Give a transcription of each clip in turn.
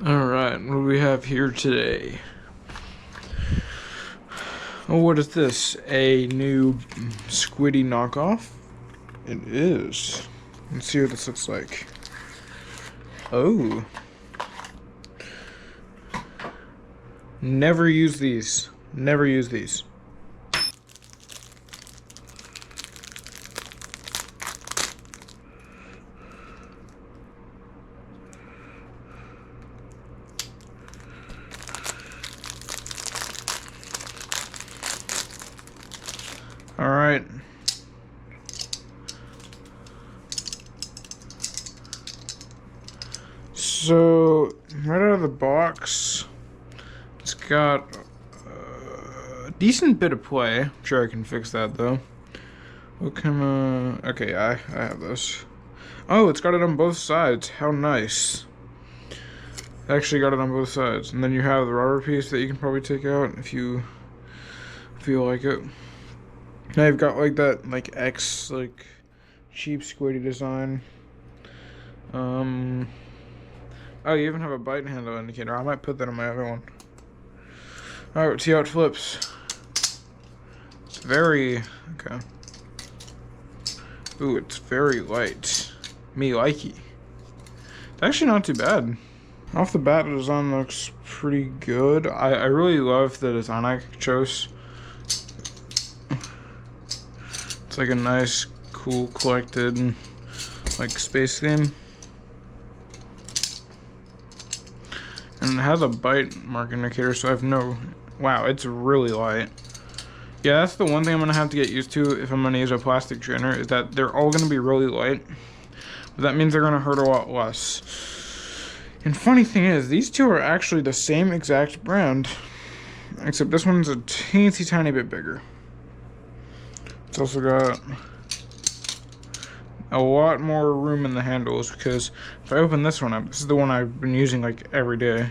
Alright, what do we have here today? Oh, what is this? A new squiddy knockoff? It is. Let's see what this looks like. Oh. Never use these. Never use these. All right. So, right out of the box, it's got a decent bit of play. I'm sure I can fix that though. What kind of... Okay, I have this. Oh, it's got it on both sides. How nice. Actually got it on both sides. And then you have the rubber piece that you can probably take out if you feel like it. Now you've got like that X cheap squiddy design. Oh, you even have a bite handle indicator. I might put that on my other one. Alright, let's see how it flips. It's very okay. Ooh, it's very light. Me likey. It's actually not too bad. Off the bat, the design looks pretty good. I really love the design I chose. It's like a nice, cool, collected, space theme. And it has a bite mark indicator, so I have no... Wow, it's really light. Yeah, that's the one thing I'm going to have to get used to if I'm going to use a plastic trainer, is that they're all going to be really light. But that means they're going to hurt a lot less. And funny thing is, these two are actually the same exact brand, except this one's a teensy tiny bit bigger. It's also got a lot more room in the handles, because if I open this one up, this is the one I've been using every day.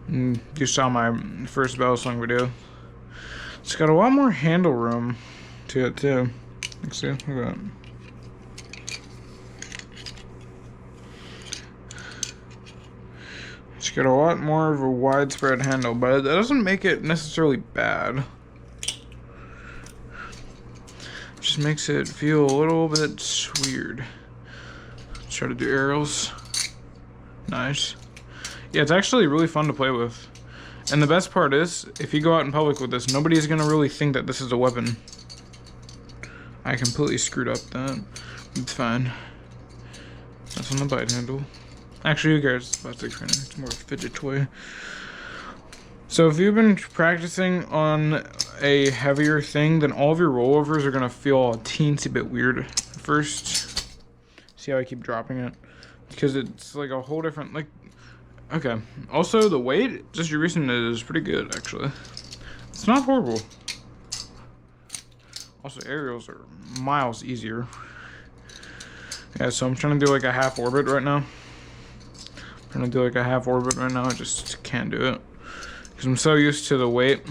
And you saw my first bell song video. It's got a lot more handle room to it too. Let's see, look at that. It's got a lot more of a widespread handle, but that doesn't make it necessarily bad. Just makes it feel a little bit weird. Let's try to do aerials. Nice. Yeah, it's actually really fun to play with. And the best part is, if you go out in public with this, nobody's gonna really think that this is a weapon. I completely screwed up that. It's fine. That's on the bite handle. Actually, who cares? It's plastic trainer. It's more of a fidget toy. So if you've been practicing on a heavier thing, then all of your rollovers are gonna feel a teensy bit weird at first. See how I keep dropping it? Because it's like a whole different, okay. Also, the weight distribution is pretty good, actually. It's not horrible. Also, aerials are miles easier. Yeah, so I'm trying to do a half orbit right now. I just can't do it. Because I'm so used to the weight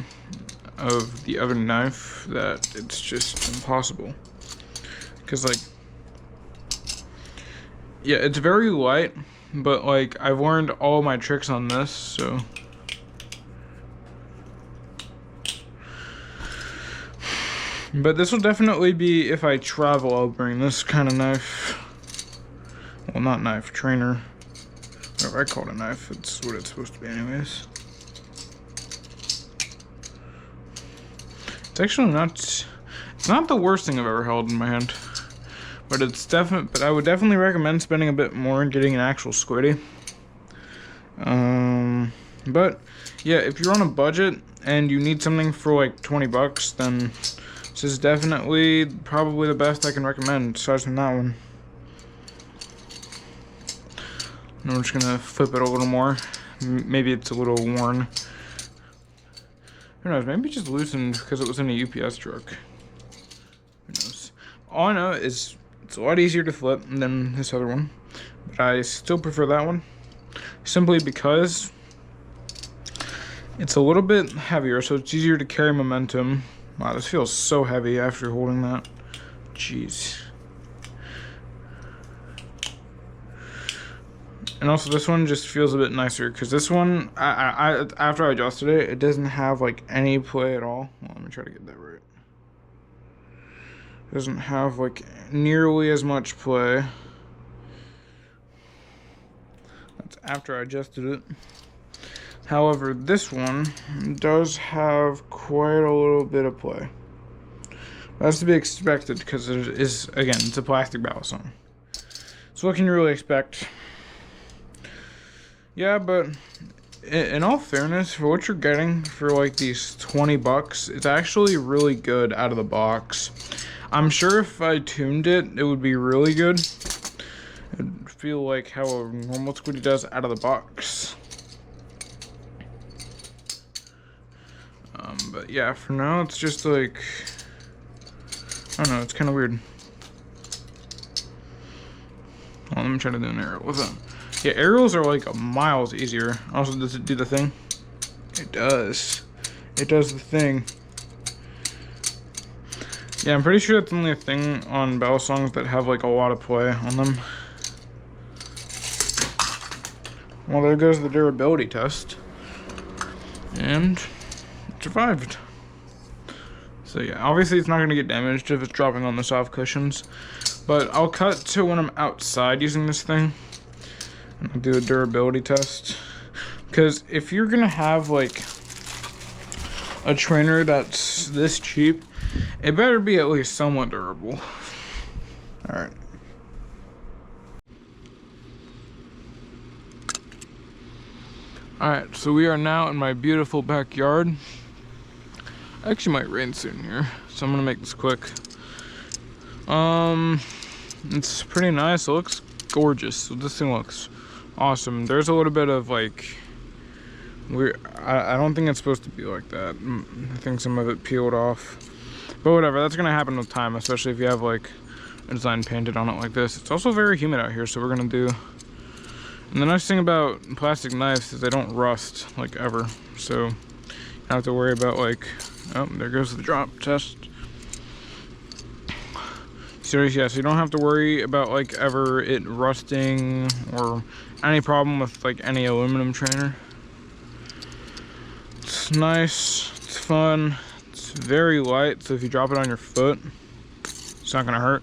of the other knife that it's just impossible. Because, yeah, it's very light, but, I've learned all my tricks on this, so. But this will definitely be, if I travel, I'll bring this kind of knife. Well, not knife, trainer. Whatever I call it a knife, it's what it's supposed to be anyways. It's actually it's not the worst thing I've ever held in my hand. But but I would definitely recommend spending a bit more and getting an actual squiddy. But yeah, if you're on a budget and you need something for 20 bucks, then this is definitely probably the best I can recommend aside from that one. And I'm just gonna flip it a little more. Maybe it's a little worn. Who knows? Maybe it just loosened because it was in a UPS truck. Who knows? All I know is it's a lot easier to flip than this other one, but I still prefer that one simply because it's a little bit heavier, so it's easier to carry momentum. Wow, this feels so heavy after holding that. Jeez. And also this one just feels a bit nicer because this one, after I adjusted it, it doesn't have like any play at all. Well, let me try to get that right. It doesn't have like nearly as much play. That's after I adjusted it. However, this one does have quite a little bit of play. That's to be expected because it is, again, it's a plastic battle song. So what can you really expect? Yeah, but in all fairness, for what you're getting for like these 20 bucks, it's actually really good out of the box. I'm sure if I tuned it, it would be really good. It'd feel like how a normal squiddy does out of the box. But yeah, for now, it's just like, I don't know, it's kind of weird. Well, let me try to do an aerial with it. Yeah, aerials are like miles easier. Also, does it do the thing? It does. It does the thing. Yeah, I'm pretty sure that's only a thing on battle songs that have like a lot of play on them. Well, there goes the durability test. And it survived. So yeah, obviously it's not going to get damaged if it's dropping on the soft cushions. But I'll cut to when I'm outside using this thing. And I'll do a durability test. Because if you're going to have like a trainer that's this cheap, it better be at least somewhat durable. Alright. Alright, so we are now in my beautiful backyard. Actually might rain soon here, so I'm gonna make this quick. It's pretty nice. It looks gorgeous. So this thing looks awesome. There's a little bit of like I don't think it's supposed to be like that. I think some of it peeled off. But whatever, that's gonna happen with time, especially if you have like a design painted on it like this. It's also very humid out here, so we're gonna do. And the nice thing about plastic knives is they don't rust like ever. So you don't have to worry about like, oh, there goes the drop test. Seriously, yeah, so you don't have to worry about like ever it rusting or any problem with like any aluminum trainer. It's nice, it's fun, it's very light, so if you drop it on your foot, it's not gonna hurt.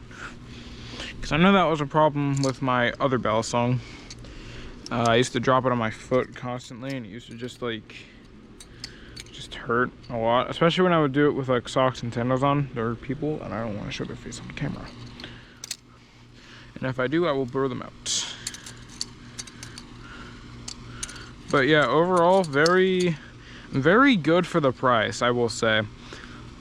Because I know that was a problem with my other bell song. I used to drop it on my foot constantly, and it used to just like hurt a lot, especially when I would do it with like socks and sandals on. There are people, and I don't want to show their face on camera. And if I do, I will blur them out. But yeah, overall, very, very good for the price, I will say.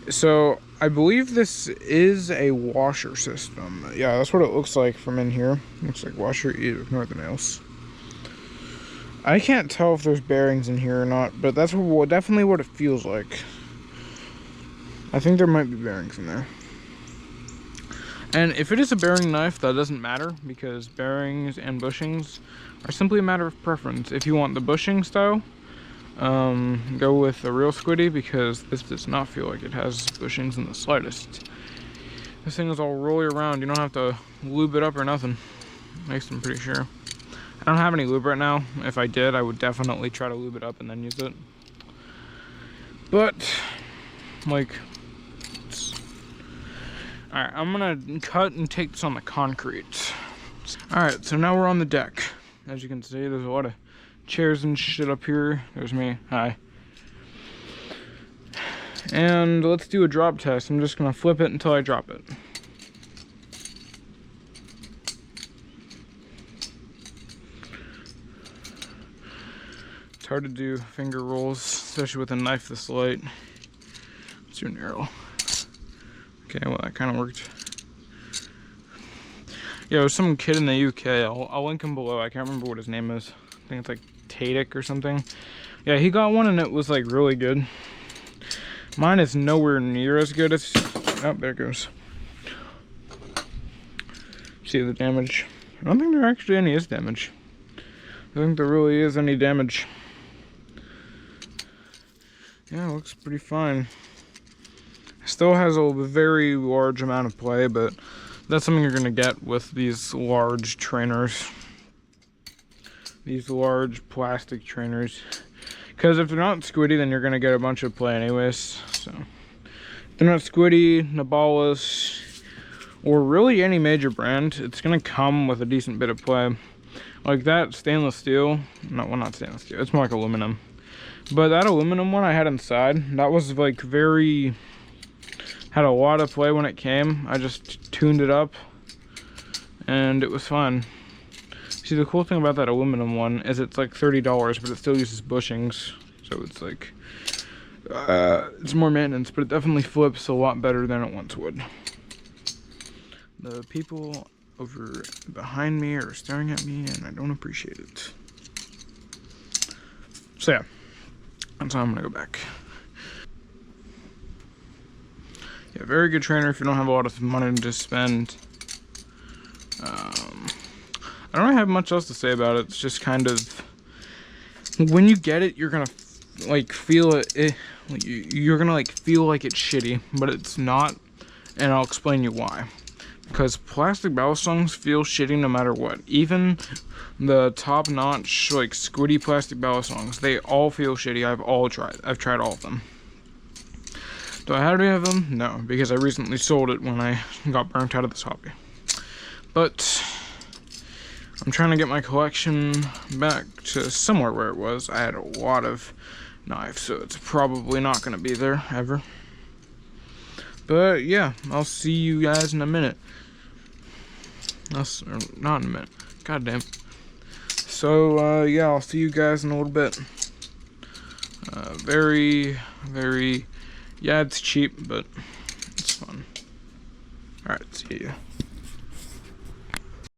So I believe this is a washer system. Yeah, that's what it looks like from in here. Looks like washer, ignore the nails. I can't tell if there's bearings in here or not, but that's definitely what it feels like. I think there might be bearings in there. And if it is a bearing knife, that doesn't matter, because bearings and bushings are simply a matter of preference. If you want the bushing style, go with a real squiddy, because this does not feel like it has bushings in the slightest. This thing is all rolly around. You don't have to lube it up or nothing. At least I'm pretty sure. I don't have any lube right now. If I did, I would definitely try to lube it up and then use it. But, like, alright, I'm gonna cut and take this on the concrete. Alright, so now we're on the deck. As you can see, there's a lot of chairs and shit up here. There's me. Hi. And let's do a drop test. I'm just gonna flip it until I drop it. Hard to do finger rolls, especially with a knife this light. Let's do an arrow. Okay, well that kind of worked. Yeah, it was some kid in the UK. I'll link him below. I can't remember what his name is. I think it's like Tadic or something. Yeah, he got one and it was like really good. Mine is nowhere near as good as. Oh, there it goes. See the damage? I don't think there actually any is damage. I think there really is any damage. Yeah, it looks pretty fine. Still has a very large amount of play, but that's something you're gonna get with these large trainers. these large plastic trainers. Because if they're not squiddy, then you're gonna get a bunch of play anyways. So if they're not squiddy, Nabalas, or really any major brand, it's gonna come with a decent bit of play. Like that stainless steel, no, well, not stainless steel, it's more like aluminum. But that aluminum one I had inside, that was like had a lot of play when it came. I just tuned it up and it was fun. See, the cool thing about that aluminum one is it's like $30, but it still uses bushings. So it's like, it's more maintenance, but it definitely flips a lot better than it once would. The people over behind me are staring at me and I don't appreciate it. So yeah, that's how I'm gonna go back. Yeah, very good trainer if you don't have a lot of money to spend. I don't really have much else to say about it. It's just kind of, when you get it, you're gonna like feel it. You're gonna like feel like it's shitty, but it's not, and I'll explain you why. Because plastic balisongs feel shitty no matter what. Even the top-notch like squiddy plastic balisongs, they all feel shitty. I've tried all of them. Do I have any of them? No, because I recently sold it when I got burnt out of this hobby. But I'm trying to get my collection back to somewhere where it was. I had a lot of knives, so it's probably not going to be there ever. But yeah, I'll see you guys in a minute. Not in a minute. God damn. So yeah, I'll see you guys in a little bit. Yeah, it's cheap, but it's fun. Alright, see ya.